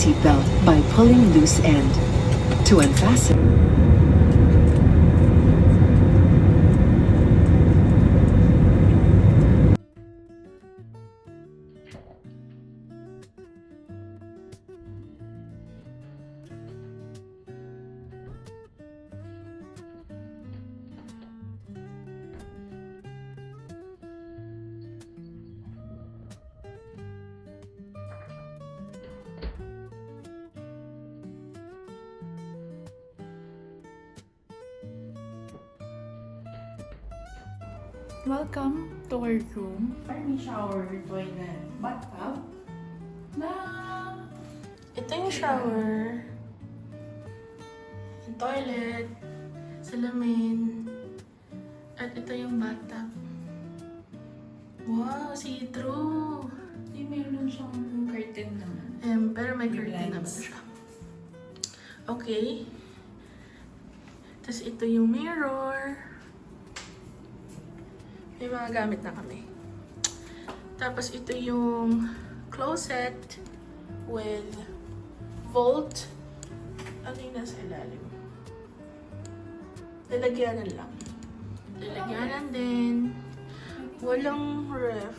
seatbelt by pulling loose end. To unfasten, Welcome to our room. May shower, toilet, bathtub. Na! Ito yung shower. Yung toilet. Salamin. At ito yung bathtub. Wow, see-through. Di meron siyang curtain naman. Pero may May curtain naman blinds. siya. Okay. Tapos ito yung mirror. May mga gamit na kami. Tapos ito yung closet with vault. Ano yung nasa ilalim? Lalagyanan lang. Lalagyanan din. Walang ref.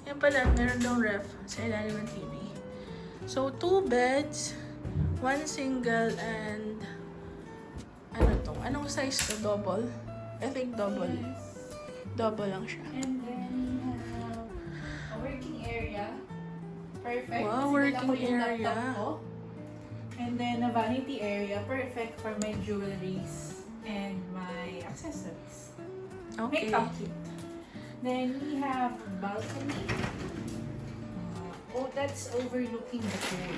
Yan pala, meron daw ref sa ilalim ng TV. So, 2 beds, 1 single, and ano to? Anong size to? Double? I think double. Double lang siya. And then, a working area. Perfect. Wow, Kasi working dala ko yung area. laptop ko. And then, a vanity area. Perfect for my jewelries and my accessories. Okay. Makeup kit. Then, we have balcony. That's overlooking the pool.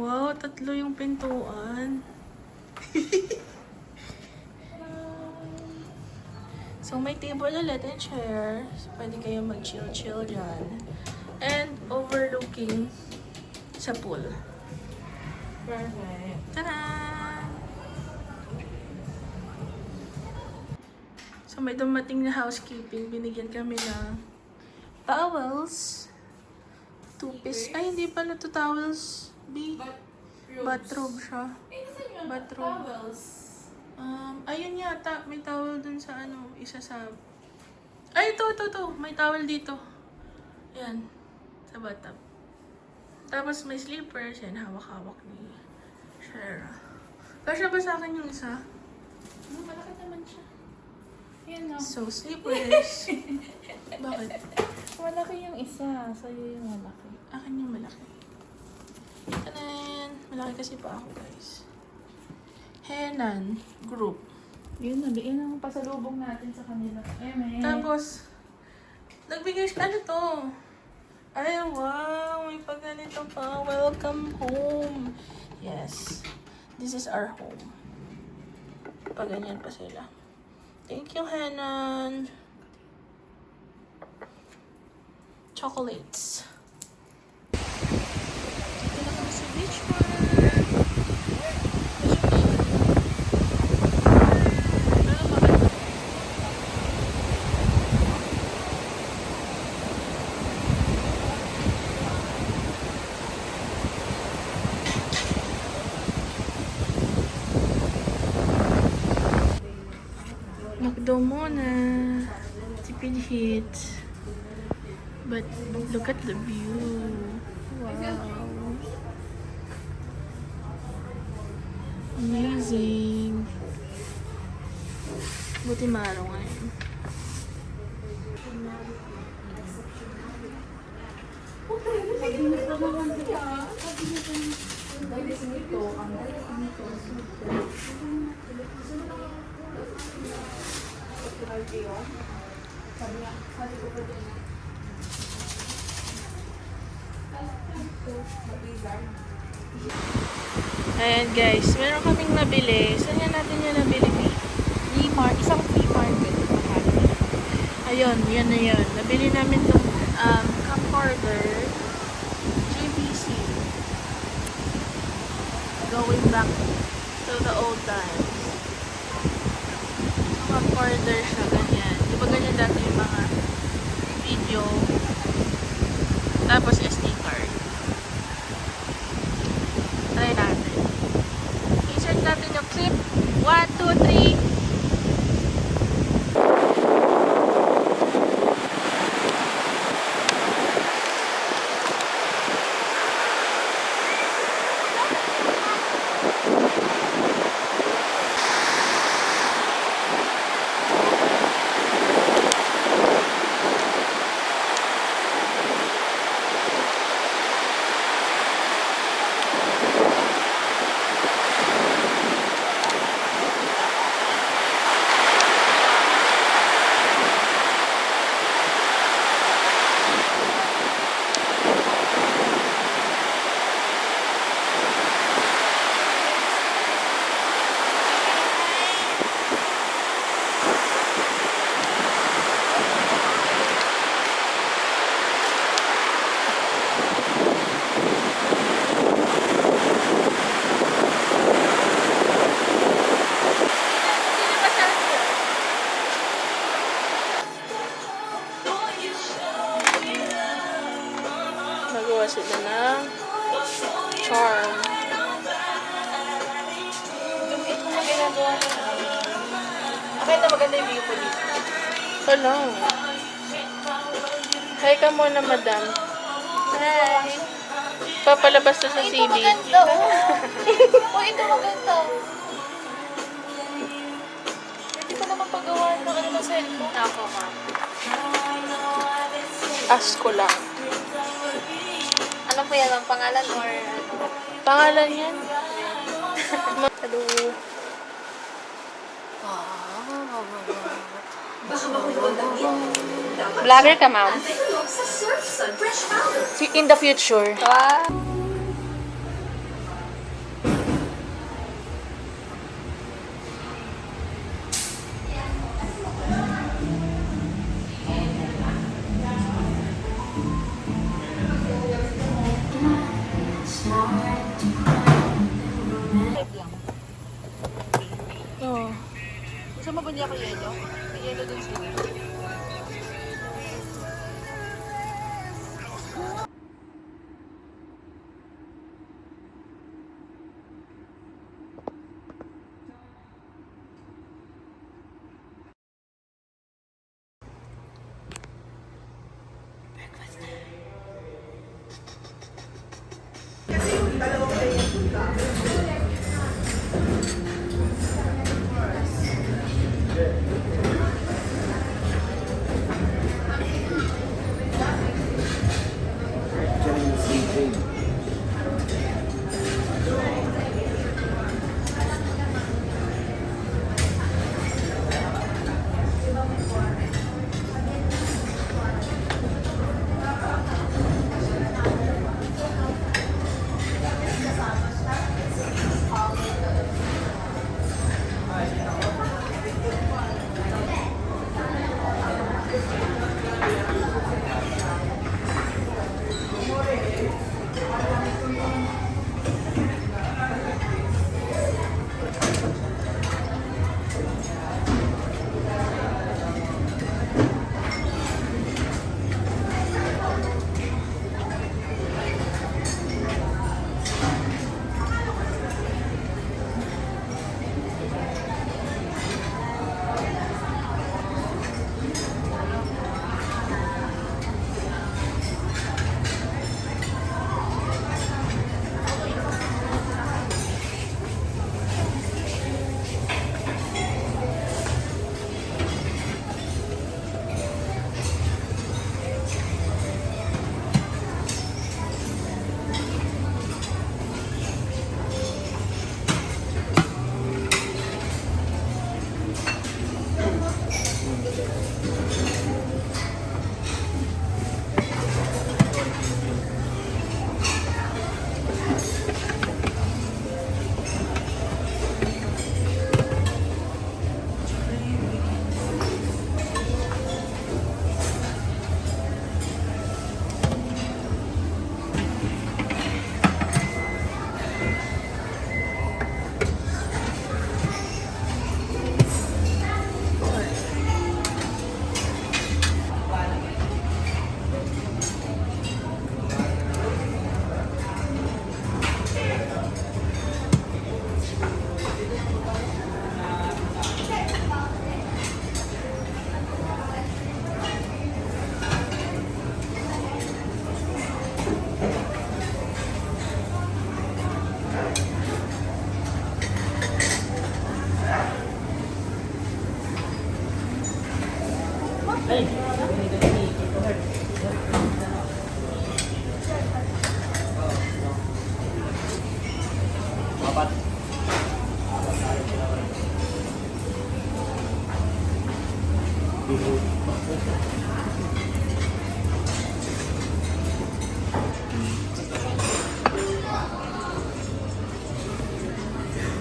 Wow, 3 yung pintuan. So, may table ulit and chair. So, pwede kayo mag-chill-chill dyan. And overlooking sa pool. Perfect. Tada! So, may dumating na housekeeping. Binigyan kami ng towels. 2-piece. Ay, hindi pala to towels. Bathrobe siya. Bathrobe. Towels. Ayun yata. May towel dun sa ano. Isa sa... Ay, ito. May towel dito. Ayan. Sa bathtub. Tapos may slippers. Yan, hawak-hawak ni Shara. Kasya ba sa akin yung isa? Malaki naman siya. Yan o. So, slippers. Bakit? Malaki yung isa. Sa'yo yung malaki. Akin yung malaki. Tanan! Malaki kasi pa ako, guys. Henan Group. Yun ang pasalubong natin sa kanila. Tapos, nagbigay siya, ano to? Ay, wow! May pagganito pa. Welcome home! Yes. This is our home. Paganyan pa sila. Thank you, Henan. Chocolates. Ito na kami sa beach bar. McDo muna. Tipid hits. But look at the view. Wow. Amazing. Buti maraw ngayon. Ayan guys, meron kaming nabili. Saan nga natin yung nabili? Isang flea market. Ayun, yan na yun. Nabili namin itong camcorder. JVC. Going back to the old times. Camcorder siya, ganyan. Di ba ganyan dati yung mga video? Tapos SD card. 2, 3. Nagawa sila ng charm. Ito na ginagawa nila. Okay na maganda yung view po dito. Ito lang. Hi ka muna, madam. Hi! Papalabas na sa Ito CD. maganda, oh. Ito maganda. Pwede ko naman paggawa ng ano na cellphone. Ako, ma'am. Ask ko lang. Ano po yan, ang pangalan or ano? Pangalan yan? Hello. Vlogger ka, ma'am? In the future. Wow. Oh. Gusto mo ba niya ko yelo? May yelo din sila.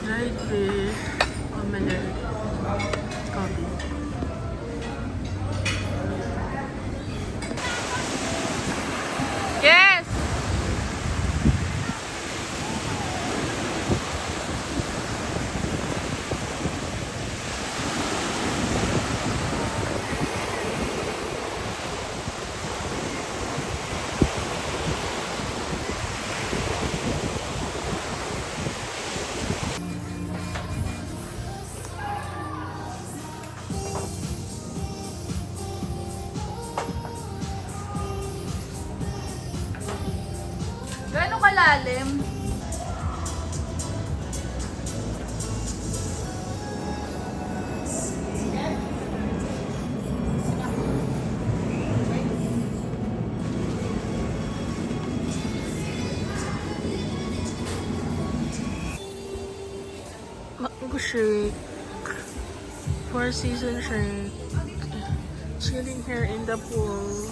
Dried fish, omelette, coffee. Yes! Gano'ng kalalim? Mango shake. Four Seasons shake. Chilling here in the pool.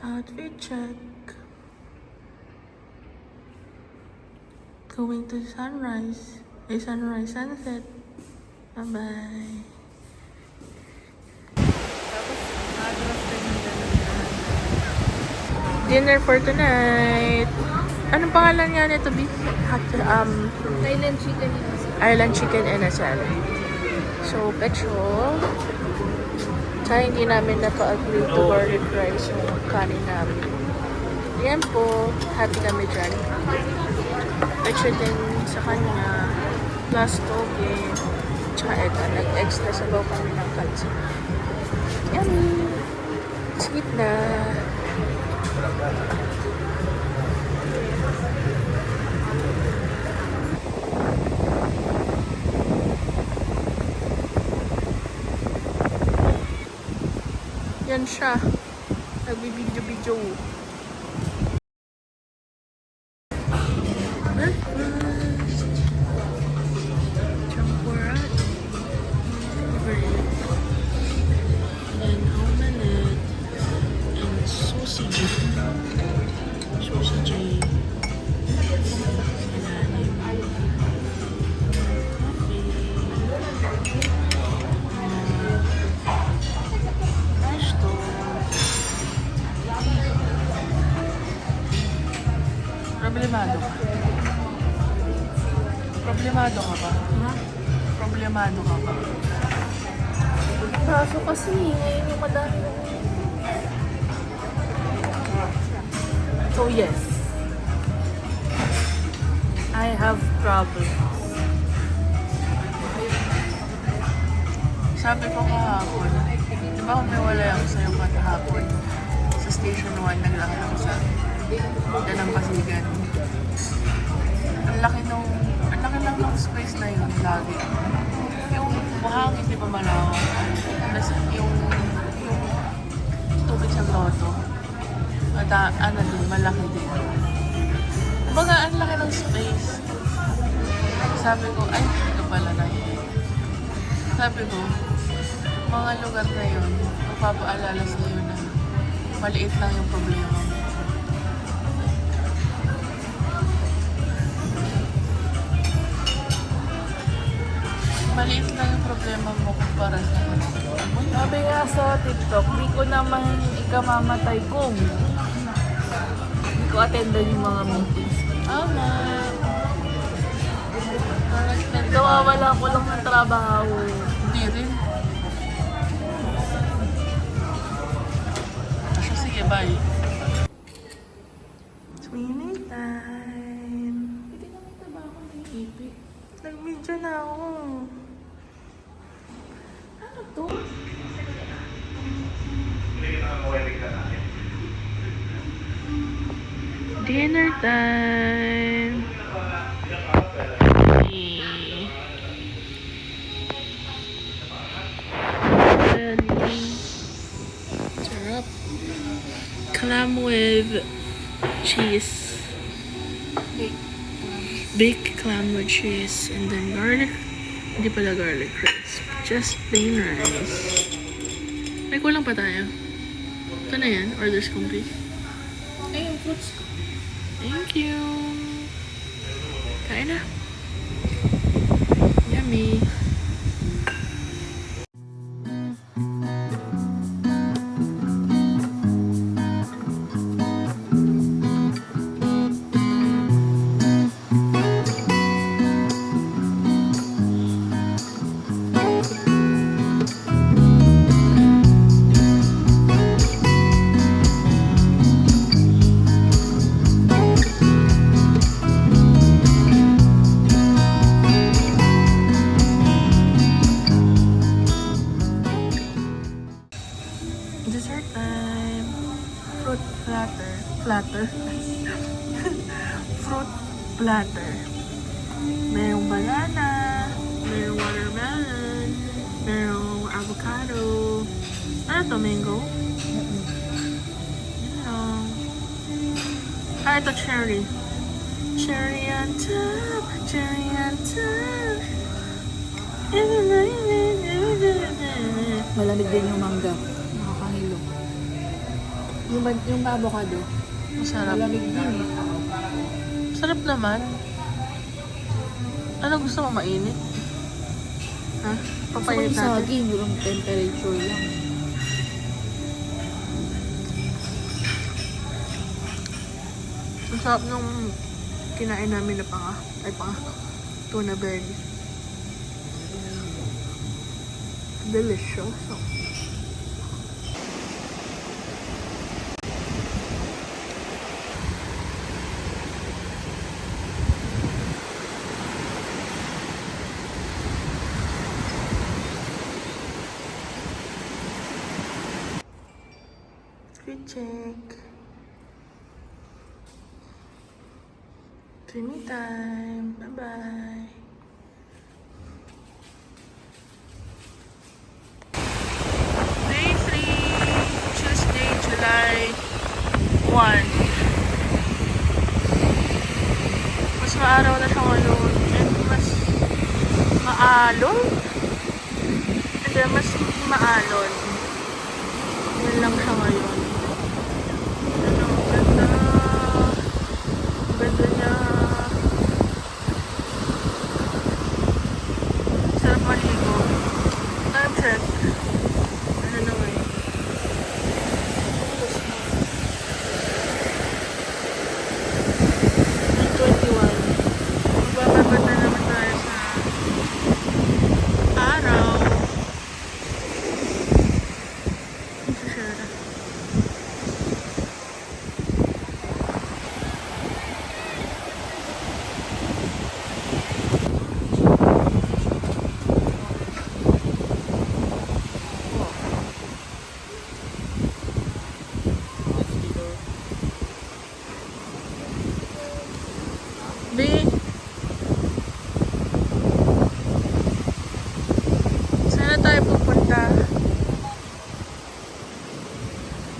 Outfit check. Going to sunrise. Sunrise, sunset. Bye-bye. Dinner for tonight. Anong pangalan nga nito, B? Thailand chicken yun. Island chicken and asal. So, petrol. Tsaka hindi namin napa-agree to garlic rice yung kanin namin. Yan po. Happy kami dyan. Petrol din sa kanya. Plus toge. Tsaka ito. Nag-extra sabaw kami ng katsu. Yummy! Sweet na. Yan siya. Nagbibidyo-video. Breakfast. Champurat. Favorite. And omelette. And sausage. Sausage. Ilalim. Problemado ka? Problemado ka ba? Ha? Problemado ka ba? Kaso kasi ngayon yung madami. So yes, I have problems. Sabi ko kahapon, di ba umiwala ako sa'yo kahapon? Sa Station 1, naglakad ako sa Dalampasigan. Ang laki lang ng space na yun lagi. Yung buhangin, di ba malawak? Tapos yung tubig sa grotto. At ano din, malaki din. Kumbaga, ang laki ng space. Sabi ko, ay, ito pala na yun. Sabi ko, mga lugar na yun, magpapaalala sa iyo na maliit lang yung problema mo. Maliit lang yung problema mo kumpara sa akin. Sabi nga sa TikTok, di ko naman ikamamatay kung di ko attendan yung mga meetings. Tama. Nawawala ko lang ng trabaho. Hindi rin. Asya, sige, bye. Swimming time. Hindi naman taba ako ng ipik. Nag-video na ako. Ano Dinner time! Yay. Sarap. Clam with cheese. Baked clam with cheese. And then garlic. Hindi pala garlic crisp. Just plain rice. May kulang pa tayo. Ito na yan. Orders complete. Ay, yung fruits ko. Thank you. Kain na. Yummy. Dessert time. Fruit platter. Fruit platter. Merong banana. Merong watermelon. Merong avocado. Ano to, mango? Yun lang. Ah, ito cherry. Cherry on top. Cherry on top. Malamig din yung mangga. Nakakahilo. Yung avocado. Masarap. Malamig din eh. Sarap naman. Ano gusto mo, mainit? Ha? Gusto ko Papayat yung natin. saging, yung temperature lang. Ang sarap nung kinain namin na tuna belly. Delicious. Screen check. Dreamy time. Bye-bye. Day 3, Tuesday, July 1. Mas maaraw na siya ngayon. And mas maalon. And then mas hindi maalon. Yan lang siya ngayon. Ano, ganda. Ganda niya. Sarap maligo. Time check. Ano na ngayon? 9:21. Magbababad na naman tayo sa araw. Ito siya. B. Saan na tayo pupunta?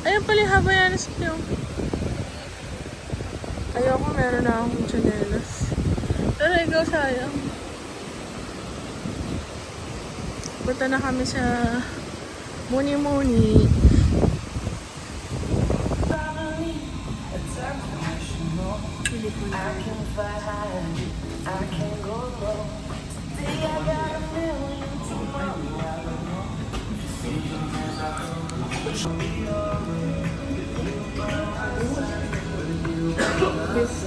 Ayun pala yung Havaianas niyo. Ayoko, meron na akong chanelas. Pero ikaw sayang. Punta na kami sa Muni-Muni. Pili ko na.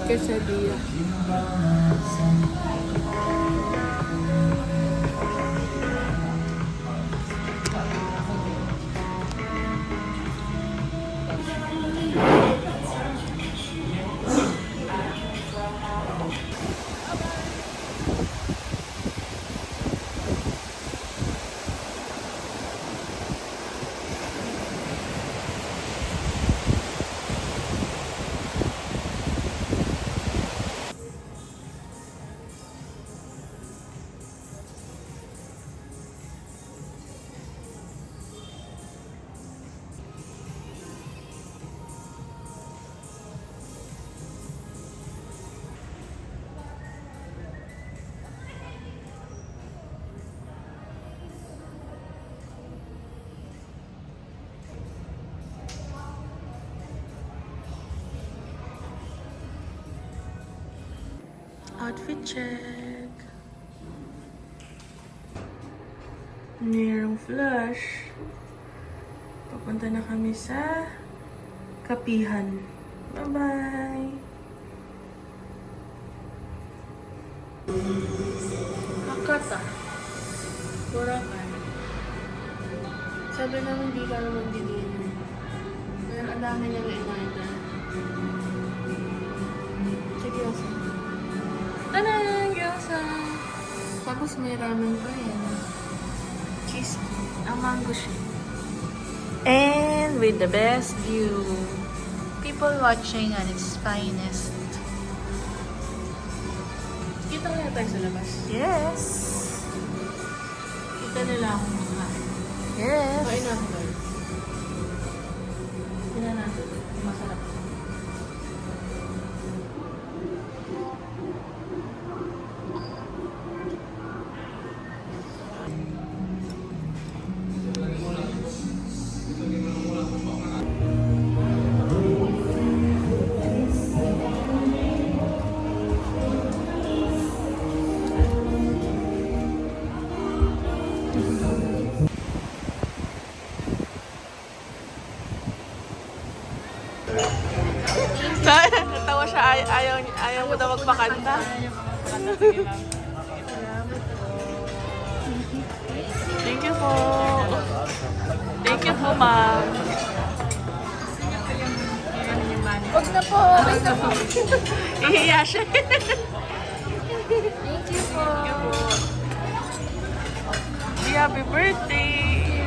Quesadilla. Outfit check. Merong flush. Papunta na kami sa Kapihan. Bye-bye! Hakata. Boracay. Sabi namin di ka naman dinili. Pero ang dami niyang in-order. Sige, Gyoza. Tanan! Gyoza! Tapos may ramen pa yan. Cheese. Ang mango shake. And with the best view. People watching at its finest. Kita kaya tayo sa labas? Yes! Kita nila akong makain. Yes! Kain natin tayo. Tingnan natin. Masarap. Natawa siya, ayaw mo daw magpakanta. Thank you po. Thank you po, ma'am. Huwag na po. Ihiya siya. Thank you po. Happy birthday!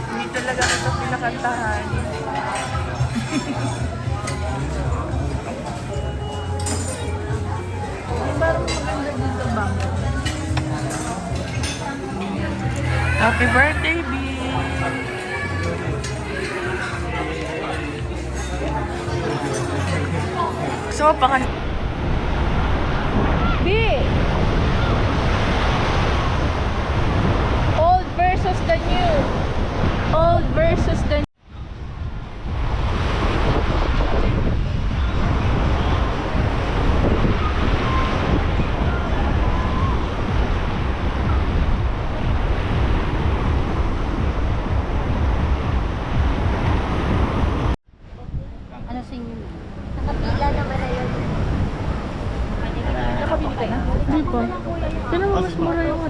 Hindi talaga ito pinakantahan. Parang maganda dito ba? Happy birthday, B! Gusto mo pa B! Old versus the new. Old versus the new. Ano sa inyo? Nakapila naman na yun. Nakabili ka na? Hindi pa. Kailan mo mas mura yung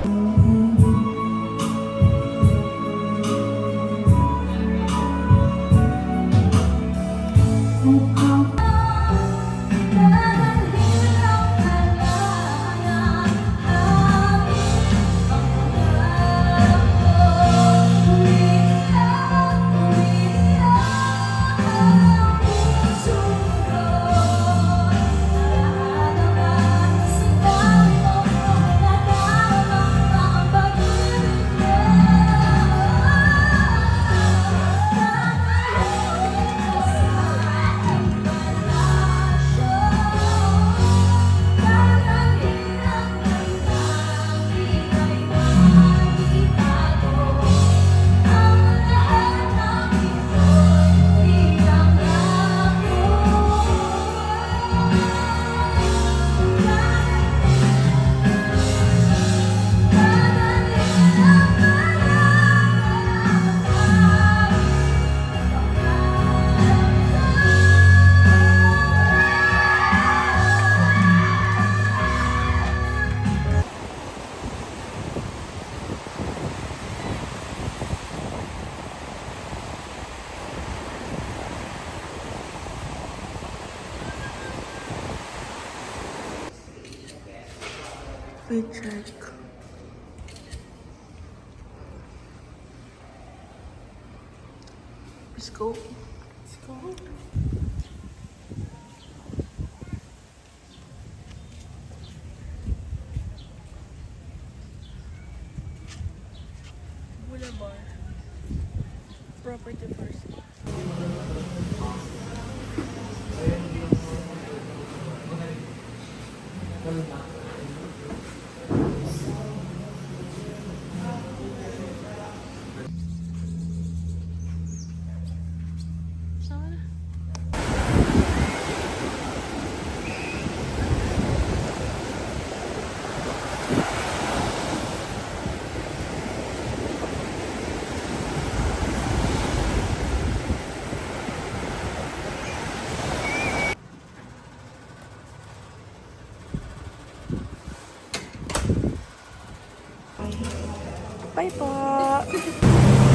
wait, check. Let's go. Let's go. Boulevard. Property first. Sana. Bye po!